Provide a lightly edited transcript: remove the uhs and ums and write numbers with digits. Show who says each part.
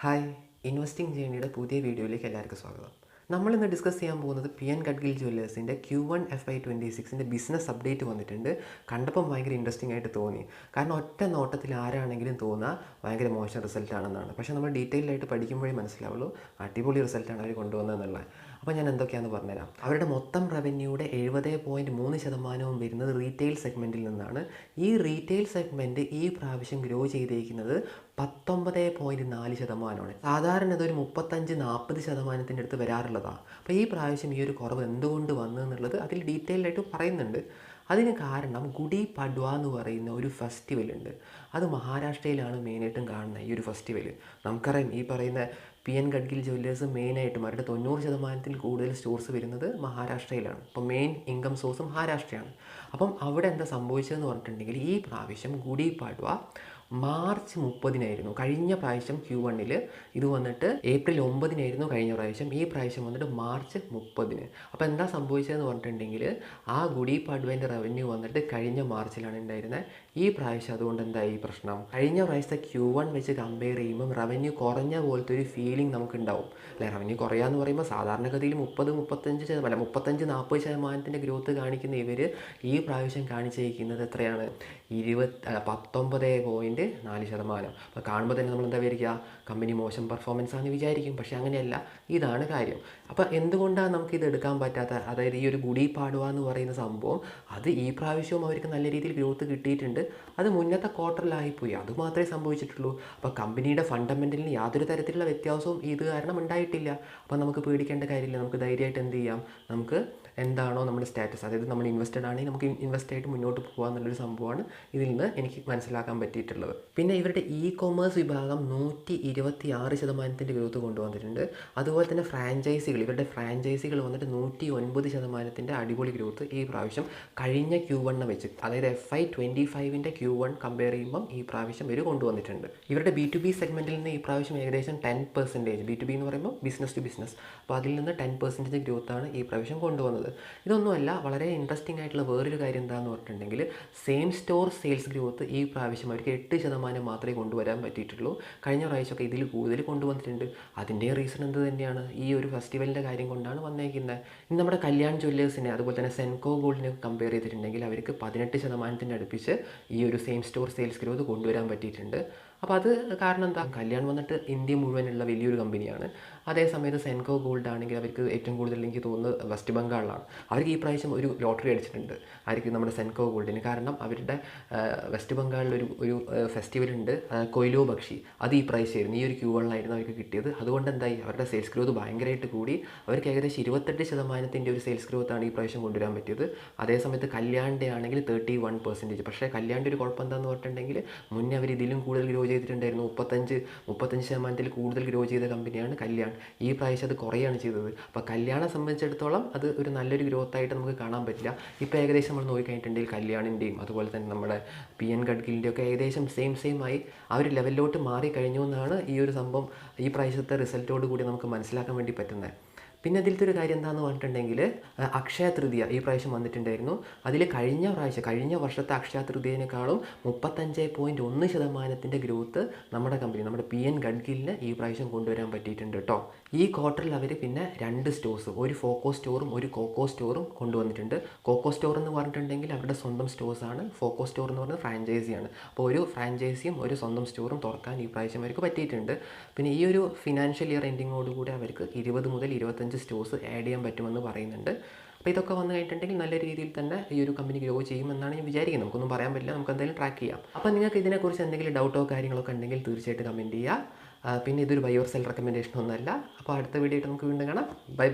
Speaker 1: Hi, investing ജേണിയുടെ പുതിയ വീഡിയോയിലേക്ക് എല്ലാവർക്കും സ്വാഗതം. നമ്മളിന്ന് ഡിസ്കസ് ചെയ്യാൻ പോകുന്നത് പി.എൻ. Gadgil ജ്വല്ലേഴ്സിൻ്റെ Q1 FY26 business update വന്നിട്ടുണ്ട്. കണ്ടപ്പം ഭയങ്കര ഇൻട്രസ്റ്റിംഗ് ആയിട്ട് തോന്നി. കാരണം ഒറ്റ നോട്ടത്തിൽ ആരാണെങ്കിലും തോന്നുക ഭയങ്കര മോശം റിസൾട്ടാണെന്നാണ്. പക്ഷേ നമ്മൾ ഡീറ്റെയിൽ ആയിട്ട് പഠിക്കുമ്പോഴേ മനസ്സിലാവുള്ളൂ അടിപൊളി റിസൾട്ടാണ് അവർ കൊണ്ടുവന്നതെന്നുള്ളത്. അപ്പോൾ ഞാൻ എന്തൊക്കെയാണെന്ന് പറഞ്ഞുതരാം. അവരുടെ മൊത്തം റവന്യൂയുടെ 70.3% വരുന്നത് റീറ്റെയിൽ സെഗ്മെൻറ്റിൽ നിന്നാണ്. ഈ റീറ്റെയിൽ സെഗ്മെൻറ്റ് ഈ പ്രാവശ്യം ഗ്രോ ചെയ്തിരിക്കുന്നത് 19.4%. സാധാരണ ഇതൊരു 35-40% അടുത്ത് വരാറുള്ളതാണ്. അപ്പോൾ ഈ പ്രാവശ്യം ഈ ഒരു കുറവ് എന്തുകൊണ്ട് വന്നു എന്നുള്ളത് അതിൽ ഡീറ്റെയിൽ ആയിട്ട് പറയുന്നുണ്ട്. അതിന് കാരണം ഗുഡി പഡ്വ എന്ന് പറയുന്ന ഒരു ഫെസ്റ്റിവൽ ഉണ്ട്. അത് മഹാരാഷ്ട്രയിലാണ് മെയിനായിട്ടും കാണുന്നത്. ഈ ഒരു ഫെസ്റ്റിവൽ നമുക്കറിയാം, ഈ പറയുന്ന പി.എൻ. ഗഡ്ഗിൽ ജ്വല്ലേഴ്സ് മെയിനായിട്ടും അവരുടെ 90% കൂടുതൽ സ്റ്റോർസ് വരുന്നത് മഹാരാഷ്ട്രയിലാണ്. അപ്പോൾ മെയിൻ ഇൻകം സോഴ്സ് മഹാരാഷ്ട്രയാണ്. അപ്പം അവിടെ എന്താ സംഭവിച്ചതെന്ന് പറഞ്ഞിട്ടുണ്ടെങ്കിൽ ഈ പ്രാവശ്യം ഗുഡി പഡ്വ മാർച്ച് 30 കഴിഞ്ഞ പ്രാവശ്യം Q1 ഇത് വന്നിട്ട് ഏപ്രിൽ 9 കഴിഞ്ഞ പ്രാവശ്യം. ഈ പ്രാവശ്യം വന്നിട്ട് മാർച്ച് 30. അപ്പോൾ എന്താ സംഭവിച്ചതെന്ന് പറഞ്ഞിട്ടുണ്ടെങ്കിൽ ആ ഗുഡി പഡ്വേൻ്റെ റവന്യൂ വന്നിട്ട് കഴിഞ്ഞ മാർച്ചിലാണ് ഉണ്ടായിരുന്നത്. ഈ പ്രാവശ്യം അതുകൊണ്ട് എന്തായി പ്രശ്നം, കഴിഞ്ഞ പ്രാവശ്യത്തെ Q1 വെച്ച് കമ്പയർ ചെയ്യുമ്പം റവന്യൂ കുറഞ്ഞ പോലത്തെ ഒരു ഫീലിംഗ് നമുക്കുണ്ടാവും അല്ലെ. റവന്യൂ കുറയാന്ന് പറയുമ്പോൾ സാധാരണഗതിയിൽ 35-40% ഗ്രോത്ത് കാണിക്കുന്ന ഇവർ ഈ പ്രാവശ്യം കാണിച്ചിരിക്കുന്നത് എത്രയാണ്, 19.4%. അപ്പോൾ കാണുമ്പോൾ തന്നെ നമ്മൾ എന്താ വിചാരിക്കുക, കമ്പനി മോശം പെർഫോമൻസ് ആണെന്ന് വിചാരിക്കും. പക്ഷേ അങ്ങനെയല്ല, ഇതാണ് കാര്യം. അപ്പോൾ എന്തുകൊണ്ടാണ് നമുക്കിത് എടുക്കാൻ പറ്റാത്ത, അതായത് ഈ ഒരു ഗുഡി പാടുക എന്ന് പറയുന്ന സംഭവം അത് ഈ പ്രാവശ്യവും അവർക്ക് നല്ല രീതിയിൽ ഗ്രോത്ത് കിട്ടിയിട്ടുണ്ട്. അത് മുന്നത്തെ ക്വാർട്ടറിലായിപ്പോയി, അതുമാത്രമേ സംഭവിച്ചിട്ടുള്ളൂ. അപ്പോൾ കമ്പനിയുടെ ഫണ്ടമെൻ്റലിന് യാതൊരു തരത്തിലുള്ള വ്യത്യാസവും ഇത് കാരണം ഉണ്ടായിട്ടില്ല. അപ്പോൾ നമുക്ക് പേടിക്കേണ്ട കാര്യമില്ല. നമുക്ക് ധൈര്യമായിട്ട് എന്ത് ചെയ്യാം, നമുക്ക് എന്താണോ നമ്മുടെ സ്റ്റാറ്റസ്, അതായത് നമ്മൾ ഇൻവെസ്റ്റഡ് ആണെങ്കിൽ നമുക്ക് ഇൻവെസ്റ്റ് ആയിട്ട് മുന്നോട്ട് പോകുക എന്നുള്ളൊരു സംഭവമാണ് ഇതിൽ നിന്ന് എനിക്ക് മനസ്സിലാക്കാൻ പറ്റിയിട്ടുള്ളത്. പിന്നെ ഇവരുടെ ഇ-കൊമേഴ്സ് വിഭാഗം 126% ഗ്രോത്ത് കൊണ്ടുവന്നിട്ടുണ്ട്. അതുപോലെ തന്നെ ഇവരുടെ ഫ്രാഞ്ചൈസികൾ വന്നിട്ട് 109% അടിപൊളി ഗ്രോത്ത് ഈ പ്രാവശ്യം കഴിഞ്ഞ Q1 വെച്ച്, അതായത് FY25 Q1 കമ്പയർ ചെയ്യുമ്പം ഈ പ്രാവശ്യം ഇവർ കൊണ്ടുവന്നിട്ടുണ്ട്. ഇവരുടെ B2B സെഗ്മെൻറ്റിൽ നിന്ന് ഈ പ്രാവശ്യം ഏകദേശം 10%, B2B എന്ന് പറയുമ്പോൾ ബിസിനസ് ടു ബിസിനസ്, അപ്പോൾ അതിൽ നിന്ന് 10% ഗ്രോത്താണ് ഈ പ്രാവശ്യം കൊണ്ടുവന്നത്. ഇതൊന്നുമല്ല, വളരെ ഇൻട്രസ്റ്റിംഗ് ആയിട്ടുള്ള വേറൊരു കാര്യം എന്താണെന്ന് പറഞ്ഞിട്ടുണ്ടെങ്കിൽ സെയിം സ്റ്റോർ സെയിൽസ് ഗ്രോത്ത് ഈ പ്രാവശ്യം അവർക്ക് 8% മാത്രമേ കൊണ്ടുവരാൻ പറ്റിയിട്ടുള്ളൂ. കഴിഞ്ഞ പ്രാവശ്യമൊക്കെ ഇതിൽ കൂടുതൽ കൊണ്ടുവന്നിട്ടുണ്ട്. അതിൻ്റെ റീസൺ എന്ത് തന്നെയാണ്, ഈ ഒരു ഫെസ്റ്റിവലിൻ്റെ കാര്യം കൊണ്ടാണ് വന്നേക്കുന്നത്. ഇന്ന് നമ്മുടെ കല്യാൺ ജ്വല്ലേഴ്സിനെ അതുപോലെ തന്നെ സെൻകോ ഗോൾഡിനെ കമ്പയർ ചെയ്തിട്ടുണ്ടെങ്കിൽ അവർക്ക് 18% അടുപ്പിച്ച് ഈ ഒരു സെയിം സ്റ്റോർ സെയിൽസ് ഗ്രോത്ത് കൊണ്ടുവരാൻ പറ്റിയിട്ടുണ്ട്. അപ്പോൾ അത് കാരണം എന്താ, കല്യാൺ വന്നിട്ട് ഇന്ത്യ മുഴുവനുള്ള വലിയൊരു കമ്പനിയാണ്. അതേസമയത്ത് സെൻകോ ഗോൾഡ് ആണെങ്കിൽ അവർക്ക് ഏറ്റവും കൂടുതൽ എനിക്ക് തോന്നുന്നത് വെസ്റ്റ് ബംഗാളിലാണ്. അവർക്ക് ഈ പ്രാവശ്യം ഒരു ലോട്ടറി അടിച്ചിട്ടുണ്ട് ആയിരിക്കും നമ്മുടെ സെൻകോ ഗോൾഡിന്. കാരണം അവരുടെ വെസ്റ്റ് ബംഗാളിൽ ഒരു ഫെസ്റ്റിവൽ ഉണ്ട്, കൊയിലോ ബക്ഷി. അത് ഈ പ്രാവശ്യമായിരുന്നു, ഈ ഒരു Q1 അവർക്ക് കിട്ടിയത്. അതുകൊണ്ട് എന്തായി, അവരുടെ സെയിൽസ് ഗ്രോത്ത് ഭയങ്കരമായിട്ട് കൂടി. അവർക്ക് ഏകദേശം 28% ഒരു സെയിൽസ് ഗ്രോത്താണ് ഈ പ്രാവശ്യം കൊണ്ടുവരാൻ പറ്റിയത്. അതേസമയത്ത് കല്യാണിൻ്റെ ആണെങ്കിൽ 31%. പക്ഷേ കല്യാണിൻ്റെ ഒരു കുഴപ്പം എന്താണെന്ന് പറഞ്ഞിട്ടുണ്ടെങ്കിൽ മുന്നേ അവർ ഇതിലും കൂടുതൽ ഗ്രോ ചെയ്തിട്ടുണ്ടായിരുന്നു. 35% കൂടുതൽ ഗ്രോ ചെയ്ത കമ്പനിയാണ് കല്യാൺ. ഈ പ്രാവശ്യം അത് കുറയാണ് ചെയ്തത്. അപ്പോൾ കല്യാണെ സംബന്ധിച്ചിടത്തോളം അത് ഒരു നല്ലൊരു ഗ്രോത്ത് ആയിട്ട് നമുക്ക് കാണാൻ പറ്റില്ല. ഇപ്പോൾ ഏകദേശം നമ്മൾ നോക്കിക്കഴിഞ്ഞിട്ടുണ്ടെങ്കിൽ കല്യാണിൻ്റെയും അതുപോലെ തന്നെ നമ്മുടെ പി.എൻ. ഗഡ്ഗിലിൻ്റെയും ഒക്കെ ഏകദേശം സെയിം ആയി ആ ഒരു ലെവലിലോട്ട് മാറിക്കഴിഞ്ഞു എന്നാണ് ഈ ഒരു സംഭവം ഈ പ്രാവശ്യത്തെ റിസൾട്ടോട് കൂടി നമുക്ക് മനസ്സിലാക്കാൻ വേണ്ടി പറ്റുന്നത്. പിന്നെ ഇതിലത്തെ ഒരു കാര്യം എന്താണെന്ന് പറഞ്ഞിട്ടുണ്ടെങ്കിൽ അക്ഷയ തൃതീയ ഈ പ്രാവശ്യം വന്നിട്ടുണ്ടായിരുന്നു. അതിൽ കഴിഞ്ഞ വർഷത്തെ അക്ഷയ തൃതീയനേക്കാളും 35.1% ഗ്രോത്ത് നമ്മുടെ കമ്പനി, നമ്മുടെ പി.എൻ. ഗഡ്ഗിലിന് ഈ പ്രാവശ്യം കൊണ്ടുവരാൻ പറ്റിയിട്ടുണ്ട് കേട്ടോ. ഈ ക്വാർട്ടറിൽ അവർ പിന്നെ 2 സ്റ്റോഴ്സ്, ഒരു ഫോക്കോ സ്റ്റോറും ഒരു കോക്കോ സ്റ്റോറും കൊണ്ടുവന്നിട്ടുണ്ട്. കോക്കോ സ്റ്റോർ എന്ന് പറഞ്ഞിട്ടുണ്ടെങ്കിൽ അവരുടെ സ്വന്തം സ്റ്റോഴ്സാണ്. ഫോക്കോ സ്റ്റോർ എന്ന് പറയുന്നത് ഫ്രാഞ്ചൈസിയാണ്. അപ്പോൾ ഒരു ഫ്രാഞ്ചൈസിയും ഒരു സ്വന്തം സ്റ്റോറും തുറക്കാൻ ഈ പ്രാവശ്യം അവർക്ക് പറ്റിയിട്ടുണ്ട്. പിന്നെ ഈ ഒരു ഫിനാൻഷ്യൽ ഇയർ എൻഡിങ്ങോടുകൂടി അവർക്ക് 20 മുതൽ 25 സ്റ്റോഴ്സ് ആഡ് ചെയ്യാൻ പറ്റുമെന്ന് പറയുന്നുണ്ട്. അപ്പോൾ ഇതൊക്കെ വന്നു കഴിഞ്ഞിട്ടുണ്ടെങ്കിൽ നല്ല രീതിയിൽ തന്നെ ഈ ഒരു കമ്പനി ഗ്രോ ചെയ്യുമെന്നാണ് ഞാൻ വിചാരിക്കുന്നത്. നമുക്കൊന്നും പറയാൻ പറ്റില്ല, നമുക്ക് എന്തായാലും ട്രാക്ക് ചെയ്യാം. അപ്പോൾ നിങ്ങൾക്ക് ഇതിനെക്കുറിച്ച് എന്തെങ്കിലും ഡൗട്ടോ കാര്യങ്ങളൊക്കെ ഉണ്ടെങ്കിൽ തീർച്ചയായിട്ടും കമൻറ്റ് ചെയ്യുക. പിന്നെ ഇതൊരു ബൈ ഓർ സെൽ റെക്കമെൻഡേഷൻ ഒന്നുമല്ല. അപ്പോൾ അടുത്ത വീഡിയോ ആയിട്ട് നമുക്ക് വീണ്ടും കാണാം. ബൈ.